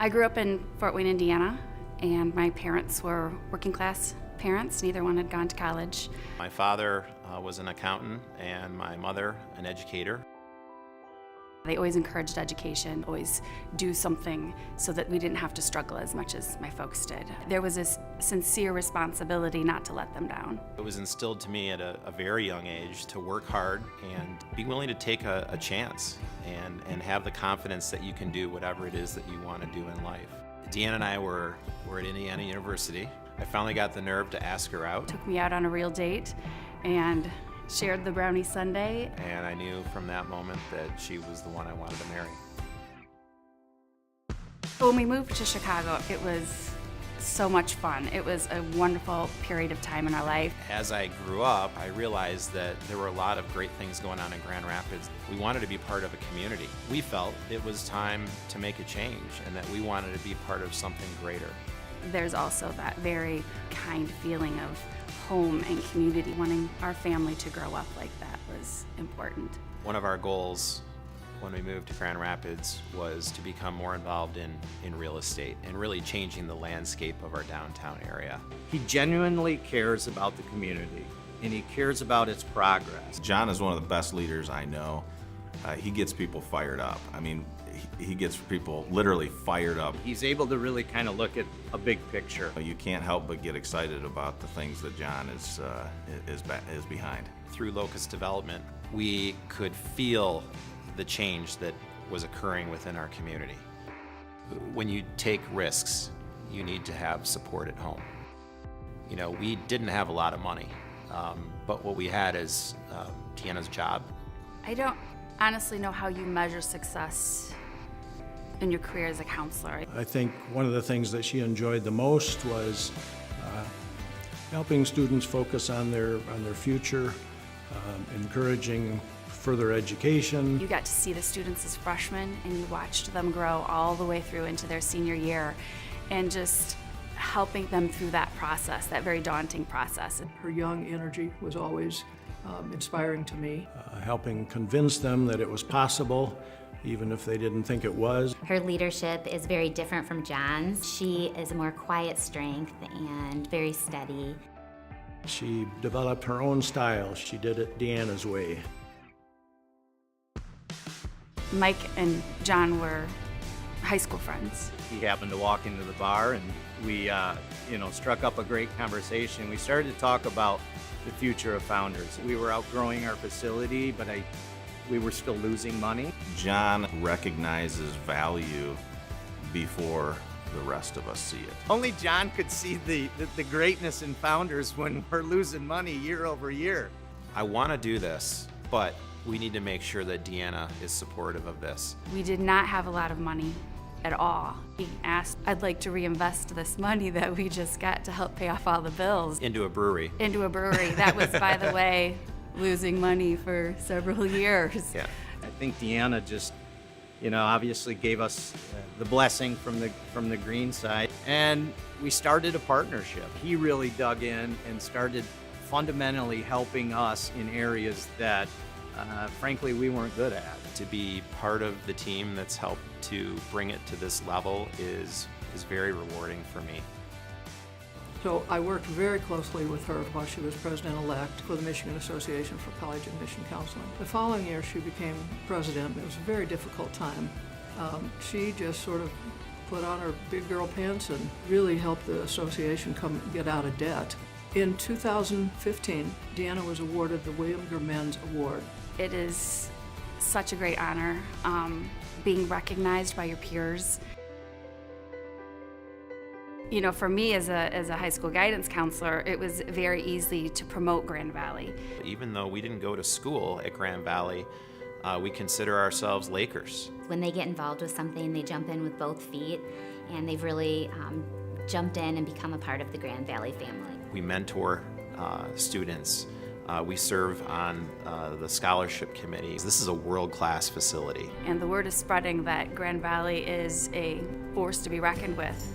I grew up in Fort Wayne, Indiana, and my parents were working class parents. Neither one had gone to college. My father was an accountant and my mother an educator. They always encouraged education, always do something so that we didn't have to struggle as much as my folks did. There was this sincere responsibility not to let them down. It was instilled to me at a very young age to work hard and be willing to take a chance and have the confidence that you can do whatever it is that you want to do in life. Deanna and I were at Indiana University. I finally got the nerve to ask her out. Took me out on a real date and shared the brownie sundae. And I knew from that moment that she was the one I wanted to marry. When we moved to Chicago, it was so much fun. It was a wonderful period of time in our life. As I grew up, I realized that there were a lot of great things going on in Grand Rapids. We wanted to be part of a community. We felt it was time to make a change and that we wanted to be part of something greater. There's also that very kind feeling of home and community. Wanting our family to grow up like that was important. One of our goals when we moved to Grand Rapids was to become more involved in real estate and really changing the landscape of our downtown area. He genuinely cares about the community and he cares about its progress. John is one of the best leaders I know. He gets people fired up. I mean, he gets people literally fired up. He's able to really kind of look at a big picture. You can't help but get excited about the things that John is behind. Through locust development, we could feel the change that was occurring within our community. When you take risks, you need to have support at home. You know, we didn't have a lot of money, but what we had is Deanna's job. I don't honestly know how you measure success in your career as a counselor. I think one of the things that she enjoyed the most was helping students focus on their future, encouraging further education. You got to see the students as freshmen and you watched them grow all the way through into their senior year and just helping them through that process, that very daunting process. Her young energy was always inspiring to me. Helping convince them that it was possible, even if they didn't think it was. Her leadership is very different from John's. She is a more quiet strength and very steady. She developed her own style. She did it Deanna's way. Mike and John were high school friends. He happened to walk into the bar and we struck up a great conversation. We started to talk about the future of Founders. We were outgrowing our facility, but we were still losing money. John recognizes value before the rest of us see it. Only John could see the greatness in Founders when we're losing money year over year. I want to do this, but we need to make sure that Deanna is supportive of this. We did not have a lot of money at all. He asked, I'd like to reinvest this money that we just got to help pay off all the bills. Into a brewery. Into a brewery. That was, by the way, losing money for several years. Yeah. I think Deanna just, obviously gave us the blessing from the green side, and we started a partnership. He really dug in and started fundamentally helping us in areas that, frankly, we weren't good at. To be part of the team that's helped to bring it to this level is very rewarding for me. So I worked very closely with her while she was president-elect for the Michigan Association for College Admission Counseling. The following year she became president. It was a very difficult time. She just sort of put on her big girl pants and really helped the association get out of debt. In 2015, Deanna was awarded the William Germenz Award. It is such a great honor, being recognized by your peers. For me as a high school guidance counselor, it was very easy to promote Grand Valley. Even though we didn't go to school at Grand Valley, we consider ourselves Lakers. When they get involved with something, they jump in with both feet, and they've really jumped in and become a part of the Grand Valley family. We mentor students. We serve on the scholarship committee. This is a world-class facility. And the word is spreading that Grand Valley is a force to be reckoned with.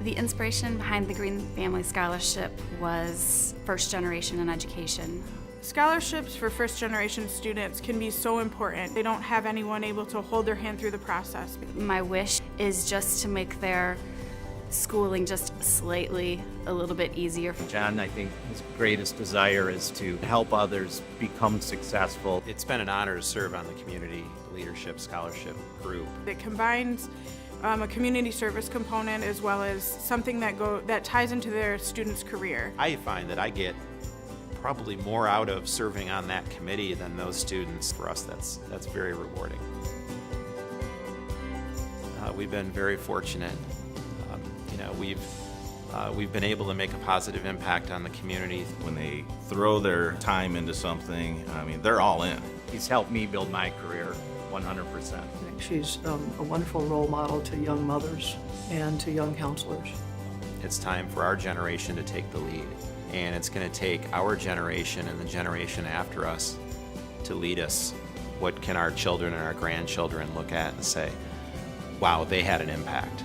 The inspiration behind the Green Family Scholarship was first generation in education. Scholarships for first-generation students can be so important. They don't have anyone able to hold their hand through the process. My wish is just to make their schooling just slightly a little bit easier. John, I think his greatest desire is to help others become successful. It's been an honor to serve on the Community Leadership Scholarship Group. It combines a community service component as well as something that ties into their student's career. I find that I get probably more out of serving on that committee than those students. For us, that's very rewarding. We've been very fortunate. We've been able to make a positive impact on the community. When they throw their time into something, I mean, they're all in. He's helped me build my career 100%. I think she's a wonderful role model to young mothers and to young counselors. It's time for our generation to take the lead, and it's going to take our generation and the generation after us to lead us. What can our children and our grandchildren look at and say, wow, they had an impact?